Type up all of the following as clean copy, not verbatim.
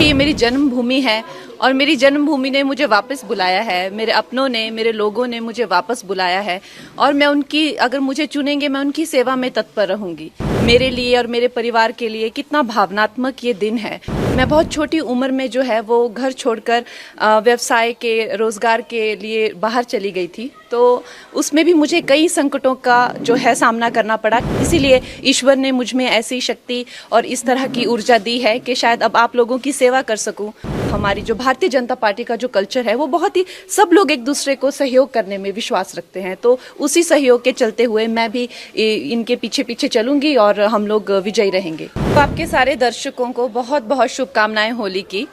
ये मेरी जन्मभूमि है और मेरी जन्मभूमि ने मुझे वापस बुलाया है। मेरे अपनों ने, मेरे लोगों ने मुझे वापस बुलाया है और मैं उनकी, अगर मुझे चुनेंगे, मैं उनकी सेवा में तत्पर रहूंगी। मेरे लिए और मेरे परिवार के लिए कितना भावनात्मक ये दिन है। मैं बहुत छोटी उम्र में जो है वो घर छोड़कर व्यवसाय के, रोजगार के लिए बाहर चली गई थी, तो उसमें भी मुझे कई संकटों का जो है सामना करना पड़ा। इसीलिए ईश्वर ने मुझ में ऐसी शक्ति और इस तरह की ऊर्जा दी है कि शायद अब आप लोगों की सेवा कर सकूं। हमारी जो भारतीय जनता पार्टी का जो कल्चर है वो बहुत ही, सब लोग एक दूसरे को सहयोग करने में विश्वास रखते हैं, तो उसी सहयोग के चलते हुए मैं भी इनके पीछे पीछे चलूंगी और हम लोग विजयी रहेंगे। तो आपके सारे दर्शकों को बहुत बहुत शुभकामनाएं होली की।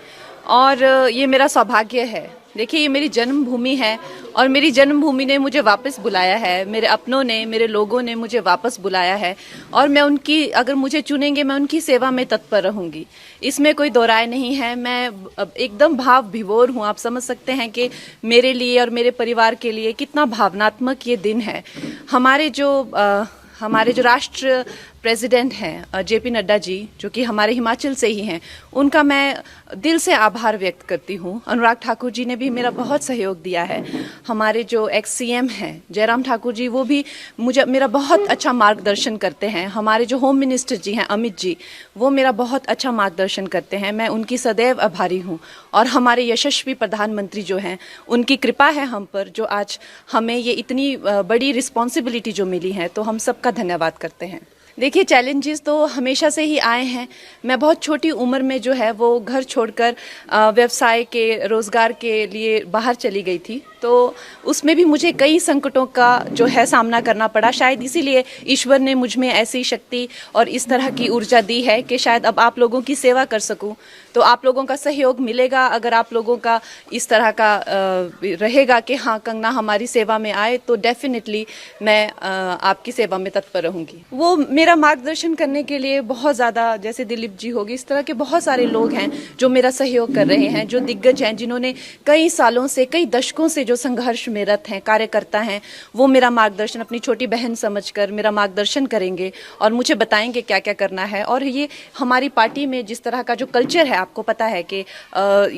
और ये मेरा सौभाग्य है। देखिए, ये मेरी जन्मभूमि है और मेरी जन्मभूमि ने मुझे वापस बुलाया है। मेरे अपनों ने, मेरे लोगों ने मुझे वापस बुलाया है और मैं उनकी, अगर मुझे चुनेंगे, मैं उनकी सेवा में तत्पर रहूंगी। इसमें कोई दो राय नहीं है। मैं एकदम भाव विभोर हूँ। आप समझ सकते हैं कि मेरे लिए और मेरे परिवार के लिए कितना भावनात्मक ये दिन है। हमारे जो राष्ट्र प्रेसिडेंट हैं जेपी नड्डा जी, जो कि हमारे हिमाचल से ही हैं, उनका मैं दिल से आभार व्यक्त करती हूँ। अनुराग ठाकुर जी ने भी मेरा बहुत सहयोग दिया है। हमारे जो एक्स सीएम हैं जयराम ठाकुर जी, वो भी मेरा बहुत अच्छा मार्गदर्शन करते हैं। हमारे जो होम मिनिस्टर जी हैं अमित जी, वो मेरा बहुत अच्छा मार्गदर्शन करते हैं। मैं उनकी सदैव आभारी हूँ। और हमारे यशस्वी प्रधानमंत्री जो हैं, उनकी कृपा है हम पर, जो आज हमें ये इतनी बड़ी रिस्पॉन्सिबिलिटी जो मिली है, तो हम सबका धन्यवाद करते हैं। देखिए, चैलेंजेस तो हमेशा से ही आए हैं। मैं बहुत छोटी उम्र में जो है वो घर छोड़कर व्यवसाय के, रोजगार के लिए बाहर चली गई थी, तो उसमें भी मुझे कई संकटों का जो है सामना करना पड़ा। शायद इसीलिए ईश्वर ने मुझ में ऐसी शक्ति और इस तरह की ऊर्जा दी है कि शायद अब आप लोगों की सेवा कर सकूं। तो आप लोगों का सहयोग मिलेगा। अगर आप लोगों का इस तरह का रहेगा कि हाँ, कंगना हमारी सेवा में आए, तो डेफिनेटली मैं आपकी सेवा में तत्पर रहूंगी। वो मेरा मार्गदर्शन करने के लिए बहुत ज़्यादा, जैसे दिलीप जी होगी, इस तरह के बहुत सारे लोग हैं जो मेरा सहयोग कर रहे हैं, जो दिग्गज हैं, जिन्होंने कई सालों से, कई दशकों से जो संघर्ष में रत हैं, कार्यकर्ता हैं, वो मेरा मार्गदर्शन अपनी छोटी बहन समझकर मेरा मार्गदर्शन करेंगे और मुझे बताएंगे क्या क्या करना है। और ये हमारी पार्टी में जिस तरह का जो कल्चर है, आपको पता है कि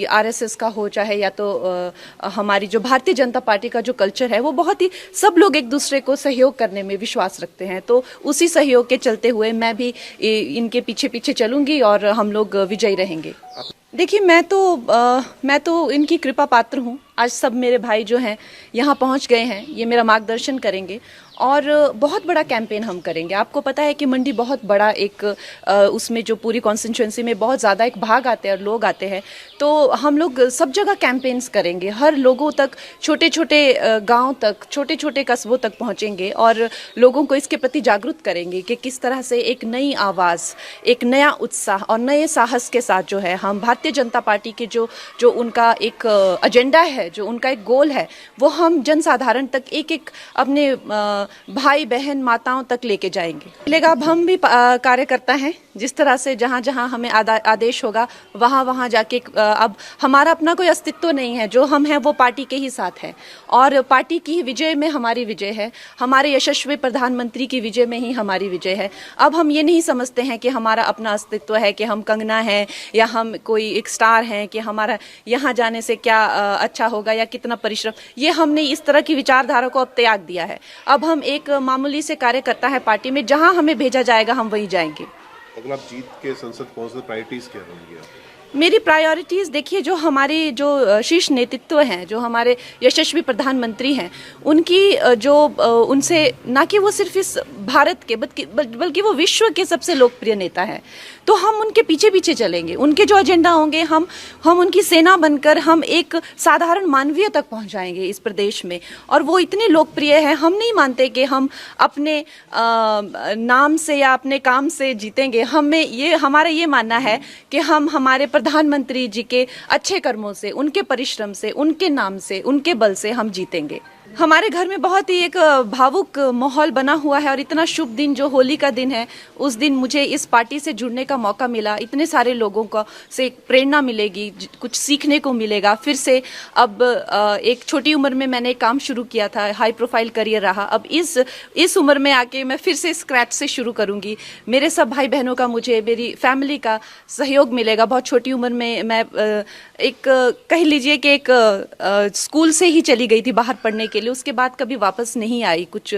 आरएसएस का हो चाहे या तो हमारी जो भारतीय जनता पार्टी का जो कल्चर है, वो बहुत ही, सब लोग एक दूसरे को सहयोग करने में विश्वास रखते हैं, तो उसी सहयोग के चलते हुए मैं भी इनके पीछे पीछे चलूंगी और हम लोग विजयी रहेंगे। देखिए, मैं तो इनकी कृपा पात्र हूँ। आज सब मेरे भाई जो हैं यहाँ पहुँच गए हैं, ये मेरा मार्गदर्शन करेंगे और बहुत बड़ा कैंपेन हम करेंगे। आपको पता है कि मंडी बहुत बड़ा एक उसमें जो पूरी कॉन्स्टिट्यूंसी में बहुत ज़्यादा एक भाग आते हैं और लोग आते हैं, तो हम लोग सब जगह कैंपेन्स करेंगे। हर लोगों तक, छोटे छोटे गांव तक, छोटे छोटे कस्बों तक पहुंचेंगे और लोगों को इसके प्रति जागरूक करेंगे कि किस तरह से एक नई आवाज़, एक नया उत्साह और नए साहस के साथ जो है हम भारतीय जनता पार्टी के जो उनका एक एजेंडा है, जो उनका एक गोल है, वो हम जनसाधारण तक, एक एक अपने भाई बहन माताओं तक लेके जाएंगे। लेकिन अब हम भी कार्यकर्ता हैं। जिस तरह से जहाँ जहाँ हमें आदेश होगा, वहाँ वहाँ जाके अब हमारा अपना कोई अस्तित्व नहीं है। जो हम हैं वो पार्टी के ही साथ हैं और पार्टी की विजय में हमारी विजय है। हमारे यशस्वी प्रधानमंत्री की विजय में ही हमारी विजय है। अब हम ये नहीं समझते हैं कि हमारा अपना अस्तित्व है, कि हम कंगना हैं या हम कोई एक स्टार हैं, कि हमारा यहाँ जाने से क्या अच्छा होगा या कितना परिश्रम। ये हमने इस तरह की विचारधारा को अब त्याग दिया है। अब हम एक मामूली से कार्यकर्ता है पार्टी में, जहाँ हमें भेजा जाएगा हम वहीं जाएंगे। अगर आप जीत के संसद पहुंचते, प्रायोरिटीज क्या होंगी? मेरी प्रायोरिटीज़ देखिए, जो हमारी जो शीर्ष नेतृत्व हैं, जो हमारे यशस्वी प्रधानमंत्री हैं, उनकी जो उनसे, ना कि वो सिर्फ इस भारत के बल्कि वो विश्व के सबसे लोकप्रिय नेता हैं, तो हम उनके पीछे पीछे चलेंगे। उनके जो एजेंडा होंगे, हम उनकी सेना बनकर हम एक साधारण मानवीय तक पहुंचाएंगे इस प्रदेश में। और वो इतने लोकप्रिय हैं, हम नहीं मानते कि हम अपने नाम से या अपने काम से जीतेंगे। हमारा ये मानना है कि हम हमारे प्रधानमंत्री जी के अच्छे कर्मों से, उनके परिश्रम से, उनके नाम से, उनके बल से हम जीतेंगे। हमारे घर में बहुत ही एक भावुक माहौल बना हुआ है और इतना शुभ दिन जो होली का दिन है, उस दिन मुझे इस पार्टी से जुड़ने का मौका मिला। इतने सारे लोगों को से प्रेरणा मिलेगी, कुछ सीखने को मिलेगा। फिर से अब एक छोटी उम्र में मैंने काम शुरू किया था, हाई प्रोफाइल करियर रहा। अब इस उम्र में आके मैं फिर से स्क्रैच से शुरू करूंगी। मेरे सब भाई बहनों का, मुझे मेरी फैमिली का सहयोग मिलेगा। बहुत छोटी उम्र में मैं एक कह लीजिए कि एक स्कूल से ही चली गई थी बाहर पढ़ने के लिए, उसके बाद कभी वापस नहीं आई। कुछ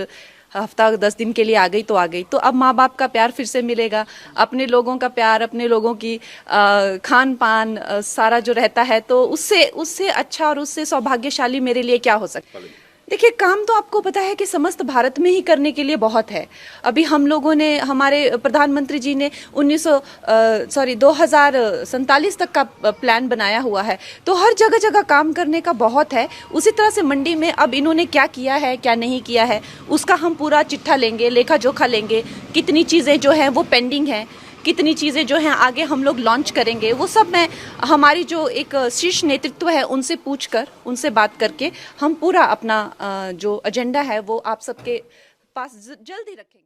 हफ्ता 10 दिन के लिए आ गई तो आ गई। तो अब माँ बाप का प्यार फिर से मिलेगा, अपने लोगों का प्यार, अपने लोगों की खान पान सारा जो रहता है, तो उससे अच्छा और उससे सौभाग्यशाली मेरे लिए क्या हो सकता है। देखिए, काम तो आपको पता है कि समस्त भारत में ही करने के लिए बहुत है। अभी हम लोगों ने, हमारे प्रधानमंत्री जी ने 2047 तक का प्लान बनाया हुआ है, तो हर जगह जगह काम करने का बहुत है। उसी तरह से मंडी में अब इन्होंने क्या किया है, क्या नहीं किया है, उसका हम पूरा चिट्ठा लेंगे, लेखा जोखा लेंगे। कितनी चीज़ें जो हैं वो पेंडिंग हैं, कितनी चीज़ें जो हैं आगे हम लोग लॉन्च करेंगे, वो सब मैं, हमारी जो एक शीर्ष नेतृत्व है उनसे पूछकर, उनसे बात करके हम पूरा अपना जो एजेंडा है वो आप सबके पास जल्द ही रखेंगे।